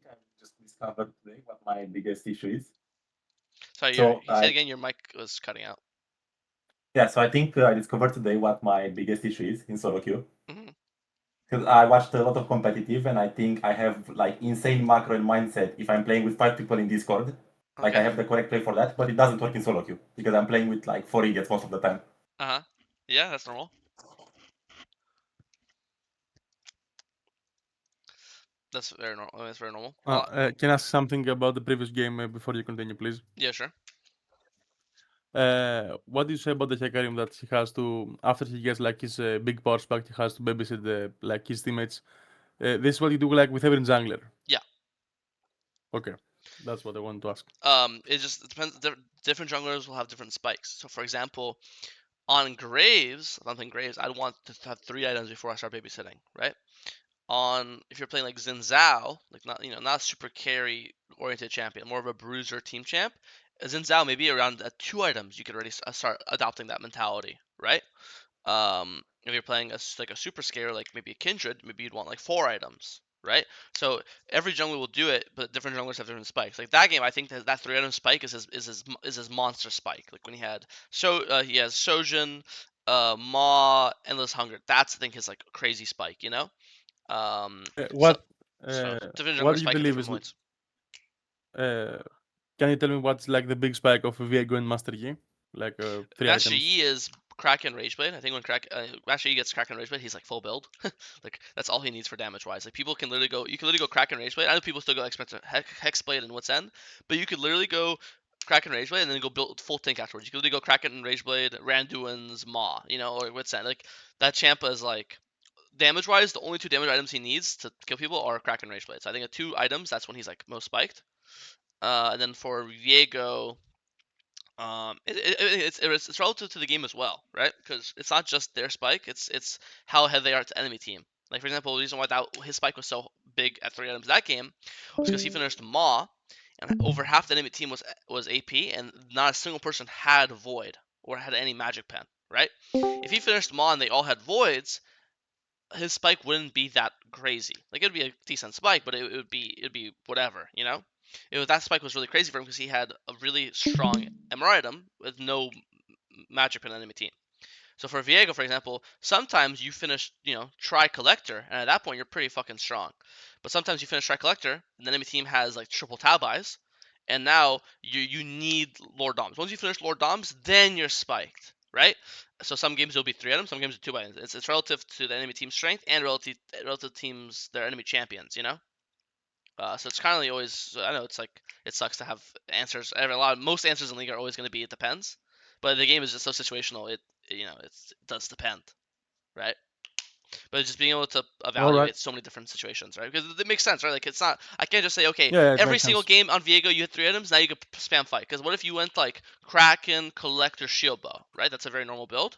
I've just discovered today what my biggest issue is. Sorry, So you said I again. Your mic was cutting out. yeah, so I think I discovered today what my biggest issue is in solo queue. Hmm. Because I watched a lot of competitive, and I think I have like insane macro and mindset if I'm playing with 5 people in Discord. Like I Okay. have the correct play for that, but it doesn't work in solo queue because I'm playing with like 4 idiots most of the time. Uh huh. Yeah, that's normal. That's very normal. That's very normal. Can I ask something about the previous game before you continue, please? Yeah, sure. What do you say about the Hecarim that he has to, after he gets like his big power spike, he has to babysit like his teammates? This is what you do like with every jungler. Yeah. Okay, that's what I wanted to ask. It depends. Different junglers will have different spikes. So, for example, on Graves, something Graves, I'd want to have 3 items before I start babysitting, right? On if you're playing like Xin Zhao, like not a super carry oriented champion, more of a bruiser team champ. Xin Zhao maybe around 2 items you could already start adopting that mentality, right? If you're playing like a super scare, like maybe a Kindred, maybe you'd want like 4 items, right? So every jungler will do it, but different junglers have different spikes. Like that game, I think that 3 item spike is his monster spike. Like when he has Shojin, Ma, Endless Hunger. That's I think his like crazy spike, you know. So What so different what junglers do you spike at believe different is? points. Uh, can you tell me what's like the big spike of Viego and Master Yi? Like 3 items. Master Yi is Kraken Rageblade. I think when Master Yi gets Kraken Rageblade, he's like full build. Like that's all he needs for damage wise. Like people can literally go. You can literally go Kraken Rageblade. I know people still go Expensive Hexblade and What's End, but you could literally go Kraken Rageblade and then go build full tank afterwards. You could literally go Kraken Rageblade, Randuin's Maw, or What's End. Like that Champa is like damage wise, the only 2 damage items he needs to kill people are Kraken Rageblade. So I think at 2 items, that's when he's like most spiked. And then for Viego, it's relative to the game as well, right? Because it's not just their spike; it's how ahead they are to enemy team. Like for example, the reason why his spike was so big at 3 items that game was because he finished Maw, and over half the enemy team was AP, and not a single person had Void or had any Magic Pen, right? If he finished Maw and they all had Voids, his spike wouldn't be that crazy. Like it'd be a decent spike, but it'd be whatever, you know. That spike was really crazy for him because he had a really strong MR item with no magic in enemy team. So for Viego, for example, sometimes you finish, Tri Collector, and at that point you're pretty fucking strong. But sometimes you finish Tri Collector, and the enemy team has like triple tab eyes, and now you need Lord Doms. Once you finish Lord Doms, then you're spiked, right? So some games it'll be 3 items, some games are 2 items. It's relative to the enemy team's strength and relative teams their enemy champions, you know. So it's kind of always. I know it's like it sucks to have answers. Most answers in league are always going to be it depends, but the game is just so situational. It does depend, right? But just being able to All right. evaluate so many different situations, right? Because it makes sense, right? Like it's not. I can't just say, okay, Yeah, it every makes single sense. game on Viego you hit 3 items. Now you could spam fight. Because what if you went like Kraken, Collector, Shield Bow, right? That's a very normal build.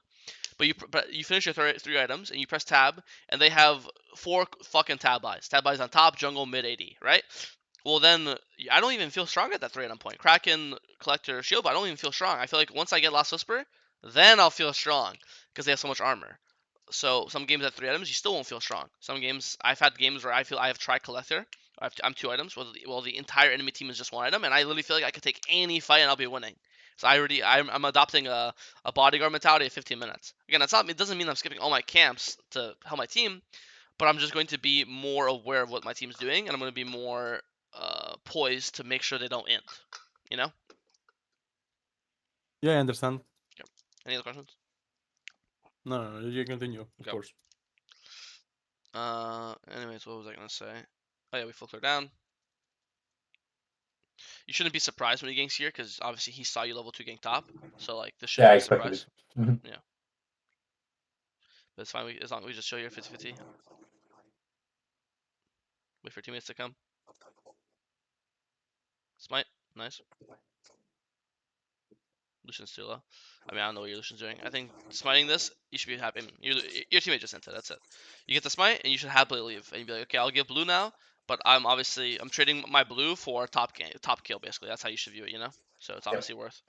But you finish your 3 items and you press tab, and they have 4 fucking tab eyes. Tab eyes on top, jungle, mid, AD, right? Well, then I don't even feel strong at that 3 item point. Kraken, Collector, Shield, but I don't even feel strong. I feel like once I get Last Whisper, then I'll feel strong because they have so much armor. So some games at 3 items, you still won't feel strong. Some games, I've had games where I feel I have Tri Collector. I'm 2 items, while the entire enemy team is just 1 item, and I literally feel like I could take any fight and I'll be winning. So I'm adopting a bodyguard mentality at 15 minutes. Again, it doesn't mean I'm skipping all my camps to help my team, but I'm just going to be more aware of what my team's doing, and I'm going to be more poised to make sure they don't end. You know? Yeah, I understand. Yep. Any other questions? No, you continue, of Go. course. Anyways, what was I gonna say? Oh yeah, we full clear down. You shouldn't be surprised when he ganks here, because obviously he saw you level 2 gank top. So like this Yeah, shouldn't I be a expected surprise. it. Mhm. Yeah, but it's fine. As long as we just show you 50-50. Wait for teammates to come. Smite. Nice. Lucian's too low. I mean, I don't know what your Lucian's doing. I think smiting this, you should be happy. Your teammate just sent it. That's it. You get the smite, and you should happily leave. And you be like, okay, I'll give blue now, but I'm trading my blue for top kill. Basically, that's how you should view it. You know. So it's Yep. obviously worth.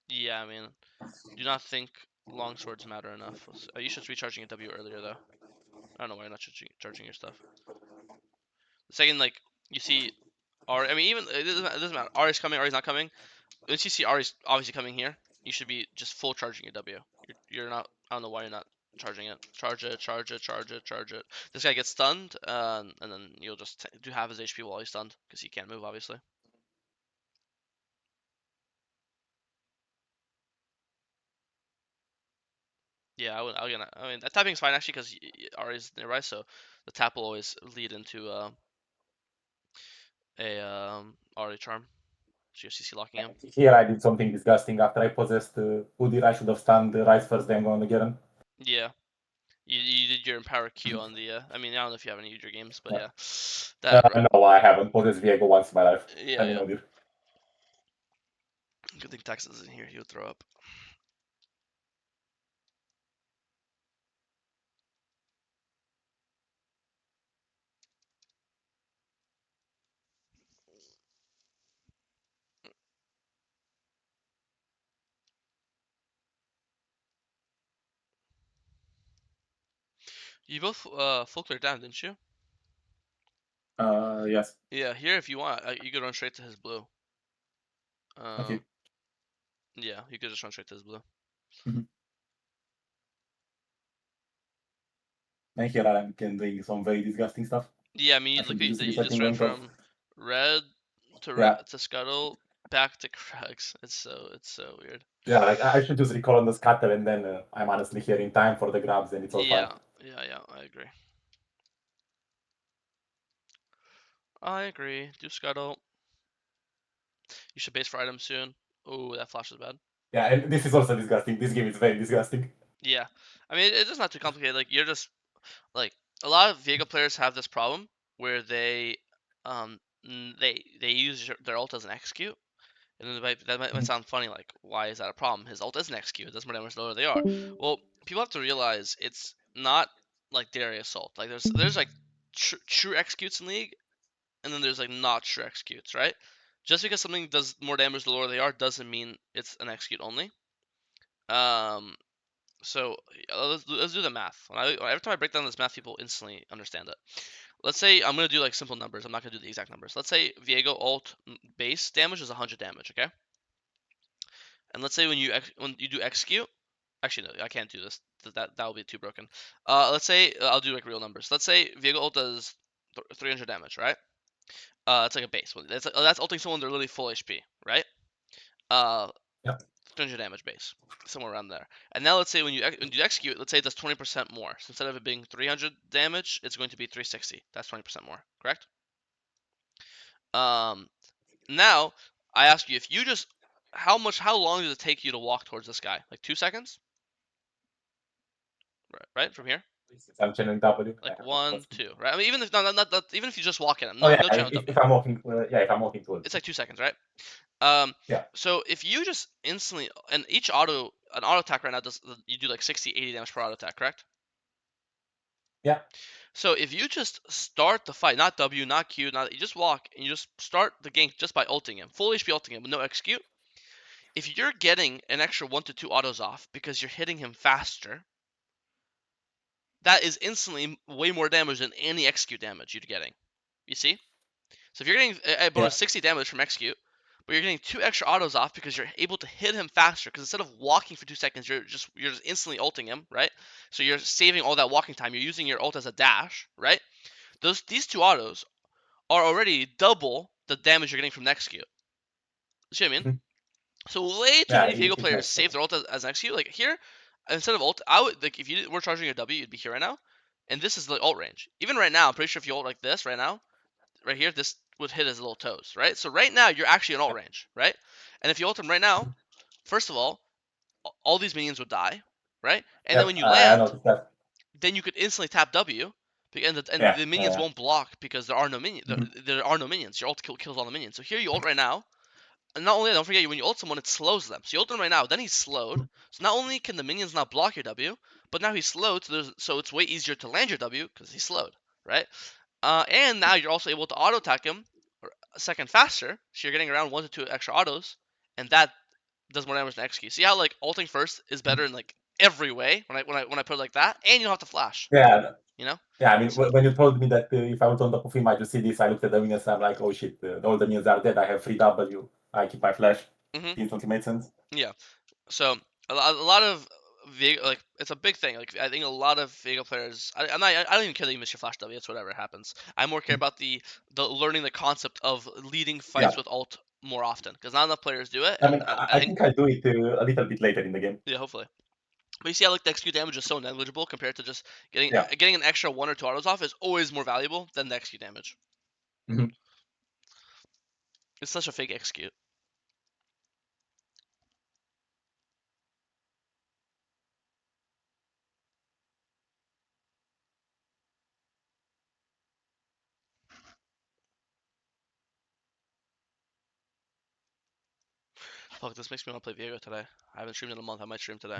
Yeah, I mean, do not think long swords matter enough. You should be charging a W earlier though. I don't know why you're not charging your stuff. The second like you see Ari, I mean even it doesn't matter. Ari's coming, Ari's not coming. Once you see Ari's obviously coming here, you should be just full charging your W. You're not. I don't know why you're not charging it. Charge it, charge it, charge it, charge it. This guy gets stunned, and then you'll just do half his HP while he's stunned because he can't move obviously. Yeah, I mean, that tapping's fine actually because Ari's nearby, so the tap will always lead into a Ari charm. So you're CC locking him. Here I did something disgusting. After I possessed Udyr, I should have stunned the right first, then gone again. Yeah, you did your Empower Q on the. I mean, I don't know if you have any Udyr games, but Yeah. yeah, that. No, I haven't possessed Viego once in my life. Yeah, I mean, yeah. Udyr. Good thing Texas is in here. He'll throw up. You both full clear down, didn't you? Yes. Yeah, here if you want, you could run straight to his blue. Okay. Yeah, you could just run straight to his blue. And here I'm doing some very disgusting stuff. Yeah, I mean, I look should at just you reset just ran inventor. from red to Yeah. to scuttle back to Krugs. It's so weird. Yeah, like I should just recall on the scatter, and then I'm honestly here in time for the grabs, and it's all Yeah, fine. yeah, I agree. I agree. Do scuttle. You should base for items soon. Oh, that flash is bad. Yeah, and this is also disgusting. This game is very disgusting. Yeah, I mean it's just not too complicated. Like you're just like a lot of Viego players have this problem where they they use their ult as an execute. And then that might sound funny, like, why is that a problem? His ult is an execute, it doesn't matter how much lower they are. Well, people have to realize it's not like Darius ult. Like, there's like true executes in League, and then there's like not true executes, right? Just because something does more damage the lower they are doesn't mean it's an execute only. So let's do the math. Every time I break down this math, people instantly understand it. Let's say I'm gonna do like simple numbers. I'm not gonna do the exact numbers. Let's say Viego ult base damage is 100 damage, okay? And let's say when you do execute, actually no, I can't do this. That will be too broken. Let's say I'll do like real numbers. Let's say Viego ult does 300 damage, right? It's like a base. That's ulting someone they're literally full HP, right? Yep. 300 damage base, somewhere around there. And now let's say when you execute, let's say it does 20% more. So instead of it being 300 damage, it's going to be 360. That's 20% more, correct? Now I ask you, if you just how long does it take you to walk towards this guy? Like 2 seconds? Right from here? I'm channeling W. Like 1, 2, right? I mean, even if not even if you just walk in him, Oh no yeah, channel W. if I'm walking, if I'm walking towards. It's like 2 seconds, right? Yeah. So if you just instantly, and an auto attack right now does, you do like 60, 80 damage per auto attack, correct? Yeah. So if you just start the fight, not W, not Q, you just walk and you just start the gank just by ulting him, full HP ulting him with no execute. If you're getting an extra 1 to 2 autos off because you're hitting him faster, that is instantly way more damage than any execute damage you're getting. You see? So if you're getting a bonus 60 damage from execute, but you're getting 2 extra autos off because you're able to hit him faster. Because instead of walking for 2 seconds, you're just instantly ulting him, right? So you're saving all that walking time. You're using your ult as a dash, right? These 2 autos are already double the damage you're getting from the execute. You see what I mean? So way too many Viego players save their ult as an execute. Like here, instead of ult, I would like if you were charging your W, you'd be here right now, and this is the ult range. Even right now, I'm pretty sure if you ult like this right now, right here, this would hit his little toes, right? So right now, you're actually in ult range, right? And if you ult him right now, first of all these minions would die, right? And then when you land, then you could instantly tap W, and the minions won't block because there are no minions. There are no minions. Your ult kills all the minions. So here you ult right now, and not only that, don't forget when you ult someone, it slows them. So you ult him right now, then he's slowed. So not only can the minions not block your W, but now he's slowed, so it's way easier to land your W because he's slowed, right? And now you're also able to auto attack him a second faster, so you're getting around 1 to 2 extra autos, and that does more damage than execute. See how like ulting first is better in like every way when I put it like that, and you don't have to flash. Yeah, You know. yeah. I mean, So- when you told me that if I was on top of him, I just see this. I looked at the minions. I'm like, oh shit, all the minions are dead. I have free W. I keep my flash. Mhm. Instantly made sense. Yeah. So a lot of Viego, like it's a big thing. Like I think a lot of Viego players, I don't even care that you miss your flash W. It's whatever happens. I more care about the learning the concept of leading fights Yeah. with ult more often because not enough players do it, I and mean, I I think think I do it a little bit later in the game. yeah, hopefully. But you see how like the XQ damage is so negligible compared to just Yeah. getting an extra 1 or 2 autos off is always more valuable than the XQ damage. Mhm. It's such a fake XQ. Fuck, this makes me want to play Viego today. I haven't streamed in a month. I might stream today.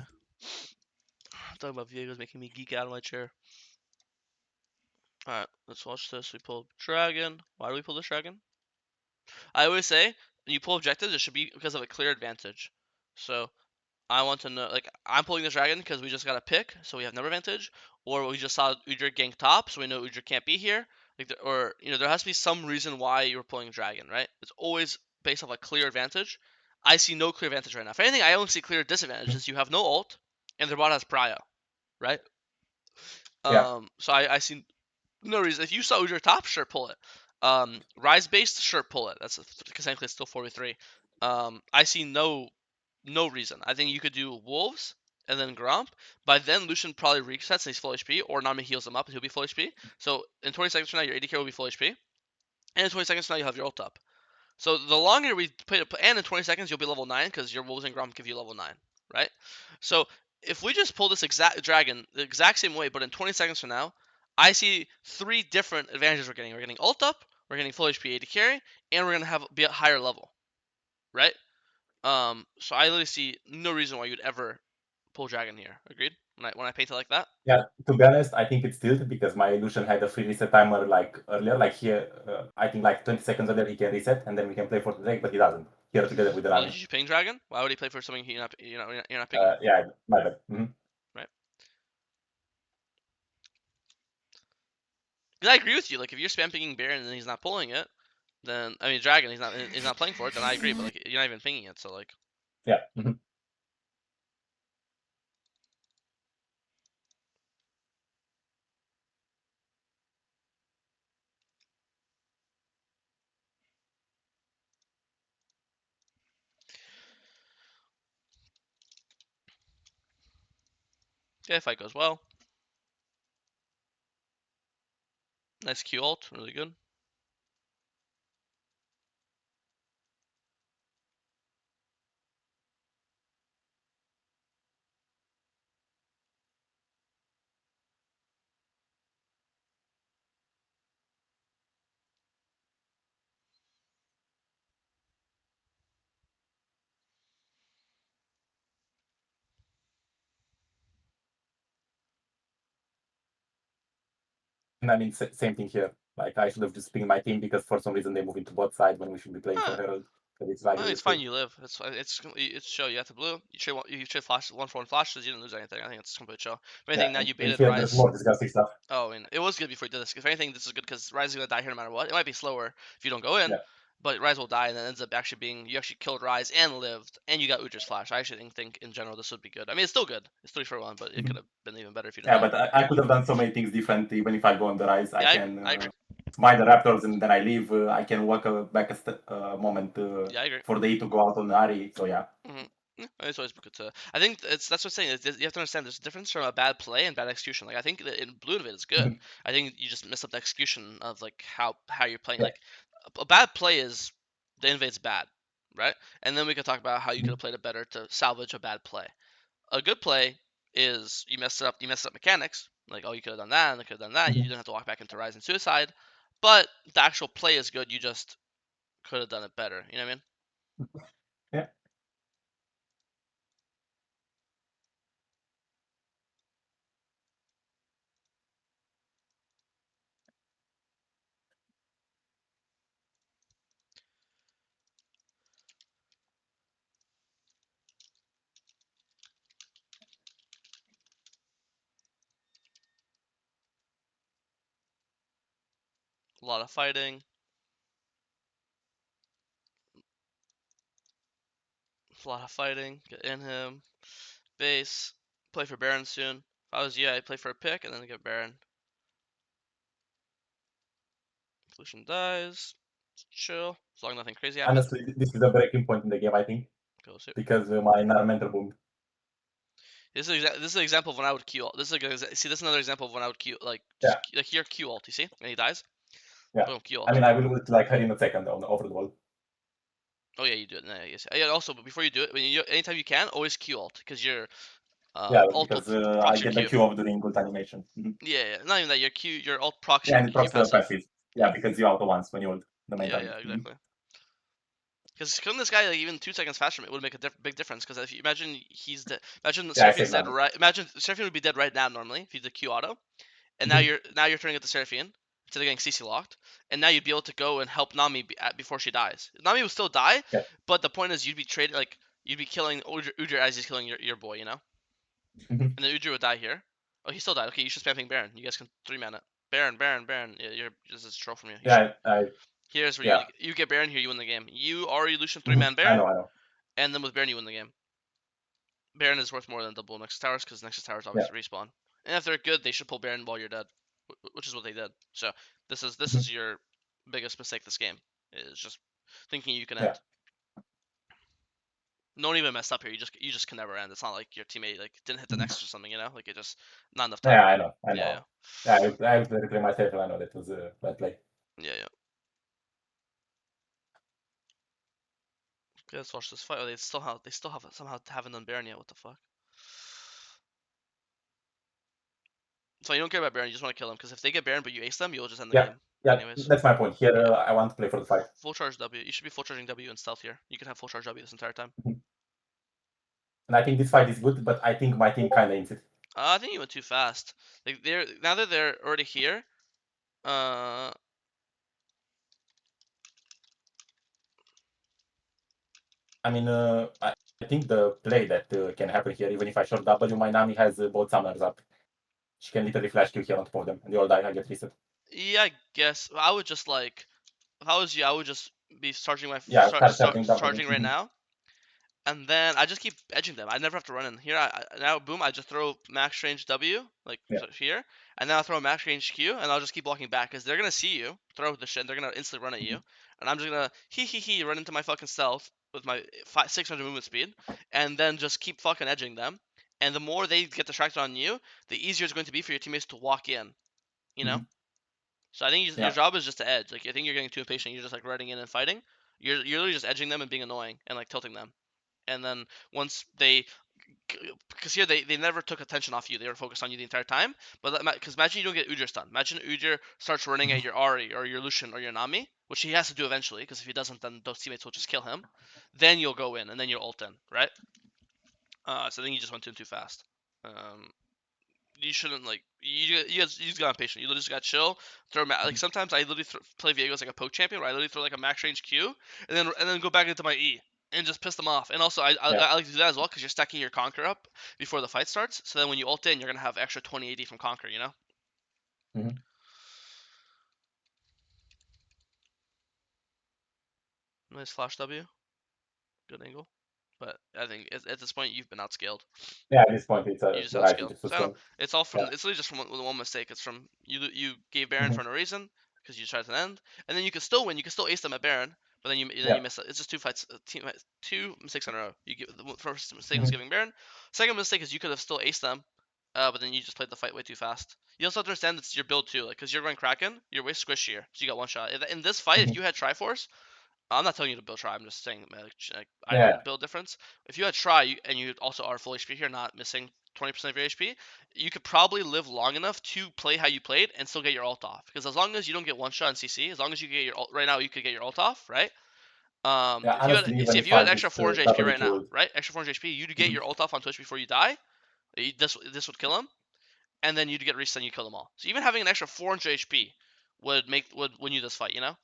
Talking about Viego is making me geek out of my chair. Alright, let's watch this. We pull Dragon. Why do we pull this Dragon? I always say, when you pull objectives, it should be because of a clear advantage. So, I want to know, like, I'm pulling this Dragon because we just got a pick, so we have number advantage, or we just saw Udyr gank top, so we know Udyr can't be here. Like, or, there has to be some reason why you're pulling Dragon, right? It's always based off a clear advantage. I see no clear advantage right now. If anything, I only see clear disadvantages. You have no ult, and their bot has Prio, right? Yeah. So I see no reason. If you saw Udyr top, sure, pull it. Rise based, sure, pull it. That's because technically it's still 4v3. I see no reason. I think you could do Wolves and then Gromp. By then, Lucian probably resets and he's full HP, or Nami heals him up and he'll be full HP. So in 20 seconds from now, your AD carry will be full HP, and in 20 seconds from now, you'll have your ult up. So the longer we play, and in 20 seconds you'll be level 9 because your Wolves and Gromp give you level 9, right? So if we just pull this exact dragon the exact same way, but in 20 seconds from now, I see 3 different advantages we're getting. We're getting ult up, we're getting full HP AD carry, and we're gonna be at higher level, right? So I literally see no reason why you'd ever pull dragon here. Agreed? When I paint it like that. Yeah, to be honest, I think it's tilted because my illusion had a free reset timer like earlier. Like here, I think like 20 seconds earlier he can reset and then we can play for the day, but he doesn't. Here together with the Well, Rami. did you ping dragon? Why would he play for something you're not pinging? Yeah, my bad. Right? Because I agree with you. Like if you're spam pinging Baron and then he's not pulling it, then I mean dragon he's not playing for it. Then I agree. But like you're not even pinging it, so like Yeah. yeah, fight goes well. Nice Q ult, really good. And I mean, same thing here. Like I should have just pinged my team because for some reason they move into bot side when we should be playing for Huh. Herald. But it's like I mean, really it's fine. screwed. You live. It's show. You have to blue. You trade flash 1-4 and flashes. You didn't lose anything. I think it's complete show. If Yeah, anything, now you and baited here there's Rise. more disgusting stuff. Oh, and it was good before you did this. If anything, this is good because Rise is gonna die here no matter what. It might be slower if you don't go in, Yeah. but Rise will die, and then ends up actually being you actually killed Rise and lived, and you got Udyr's flash. I actually think in general this would be good. I mean, it's still good. It's 3-for-1, but it could have been even better if you didn't Yeah, die. but I could have done so many things different. Even if I go on the rise, I Yeah, can I agree. smite the raptors and then I leave. I can walk back a moment Yeah, I agree. for the E to go out on the Ari. So yeah. Mm-hmm. Yeah, it's always good to. I think that's what I'm saying. You have to understand there's a difference from a bad play and bad execution. Like I think that in Blue Innovate is good. Mhm. I think you just mess up the execution of like how you're playing. Yeah. Like a bad play is the Innovate's bad, right? And then we can talk about how you could Mhm. have played it better to salvage a bad play. A good play is you messed up. You messed up mechanics. Like oh you could have done that and you could have done that. You Mhm. didn't have to walk back into Rise and Suicide. But the actual play is good. You just could have done it better. You know what I mean? Yeah. lot of fighting. A lot of fighting. Get in him. Base. Play for Baron soon. If I was you, I'd play for a pick and then get Baron. Pollution dies. Chill. As long as nothing crazy happens. Honestly, this is a breaking point in the game, I think, Go suit. because my environmental boomed. This is an example of when I would Q ult. This is another example of when I would Q like like here Q ult. You see, and he dies. Yeah. Boom, Q ult. I mean, I will like her in a second on over the wall. Oh yeah, you do it. No, yes. Yeah. Also, but before you do it, anytime you can, always Q ult because your ult because will I procs your get the Q. Q of during ult animation. Yeah. Not even that. Your ult procs Yeah, and your it Q procs the passive. passive. Yeah, because you auto once when you ult the main Yeah, target. exactly. Because killing this guy like even 2 seconds faster would make a big difference. Because if you imagine he's dead, imagine Seraphine's dead right. Imagine Seraphine would be dead right now normally if he's a Q auto, and now you're turning it to Seraphine instead of getting CC locked, and now you'd be able to go and help Nami before she dies. Nami will still die, but the point is you'd be trading like you'd be killing Udyr as he's killing your boy, you know. And then Udyr would die here. Oh, he still died. Okay, you should spam ping Baron. You guys can 3-man it. Baron. Yeah, this is a troll from you. Here's where you get Baron here, you win the game. You already Lucian 3-man Baron. I know. And then with Baron, you win the game. Baron is worth more than double Nexus Towers because Nexus Towers obviously respawn. And if they're good, they should pull Baron while you're dead, which is what they did. So this is your biggest mistake this game is just thinking you can end. No one even messed up here. You just can never end. It's not like your teammate like didn't hit the Nexus or something, you know? Like it just not enough time. Yeah, I know. Yeah. I will replay myself. I know that was a bad play. Yeah. Okay, let's watch this fight. Oh, they still have somehow haven't done Baron yet. What the fuck? So you don't care about Baron, you just want to kill him because if they get Baron but you ace them, you'll just end the game. Yeah, anyways. That's my point. Here, I want to play for the fight. Full charge W. You should be full charging W in stealth here. You can have full charge W this entire time. And I think this fight is good, but I think my team kind of ends it. I think you went too fast. Like now that they're already here. I mean, I think the play that can happen here, even if I short W, my Nami has both summoners up. She can literally flash Q here on top of them, and they all die. I get reset. Yeah, I guess I would just like, if I was you, I would just be charging my charging right now, and then I just keep edging them. I never have to run in here. Now boom, I just throw max range W like here, and then I'll throw a max range Q, and I'll just keep walking back because they're gonna see you throw the shit, and they're gonna instantly run at you, and I'm just gonna run into my fucking stealth with my 600 movement speed, and then just keep fucking edging them. And the more they get distracted on you, the easier it's going to be for your teammates to walk in. You know. So I think your job is just to edge. Like I think you're getting too impatient. You're just like running in and fighting. You're literally just edging them and being annoying and like tilting them. And then once they, because here they never took attention off you. They were focused on you the entire time. But because imagine you don't get Udyr stunned. Imagine Udyr starts running at your Ahri or your Lucian or your Nami, which he has to do eventually. Because if he doesn't, then those teammates will just kill him. Then you'll go in and then you'll ult in, right? So I think you just went too fast. You shouldn't like you just got impatient. You literally just got chill. Throw like sometimes I literally play Viego as like a poke champion where I literally throw like a max range Q and then go back into my E and just piss them off. And also I like to do that as well because you're stacking your Conquer up before the fight starts. So then when you ult in, you're gonna have extra 20 AD from Conquer. You know. Nice flash W. Good angle. But I think at this point you've been outscaled. Yeah, at this point it's you just outscaled. So it's all from it's literally just from one mistake. It's from you gave Baron for no reason because you tried to end, and then you can still win. You can still ace them at Baron, but then you miss it. It's just two mistakes in a row. The first mistake was giving Baron. Second mistake is you could have still aced them, but then you just played the fight way too fast. You also have to understand it's your build too, like because you're going Kraken, you're way squishier, so you got one shot. In this fight, if you had Triforce, I'm not telling you to build Try. I'm just saying I know the build difference. If you had Try and you also are full HP here, not missing 20% of your HP, you could probably live long enough to play how you played and still get your ult off. Because as long as you don't get one shot in CC, as long as you get your ult right now, you could get your ult off, right? If you had extra 400 HP right now, right? Extra 400 HP, you'd get your ult off on Twitch before you die. This would kill him, and then you'd get reset and you kill them all. So even having an extra 400 HP would win you this fight, you know?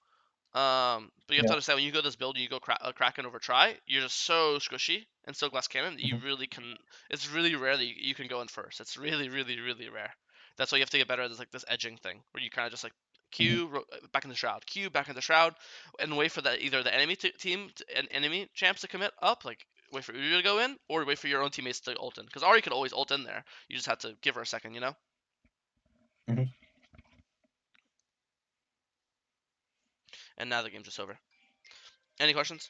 But you have to understand when you go this build and you go Kraken over Try, you're just so squishy and so glass cannon that you really can. It's really rare that you can go in first. It's really, really, really rare. That's why you have to get better at this edging thing, where you kind of just like Q, back in the shroud, Q, back in the shroud, and wait for either the enemy team and enemy champs to commit up, like wait for Udyr to go in, or wait for your own teammates to ult in. Because Ari could always ult in there. You just have to give her a second, you know? Mhm. And now the game's just over. Any questions?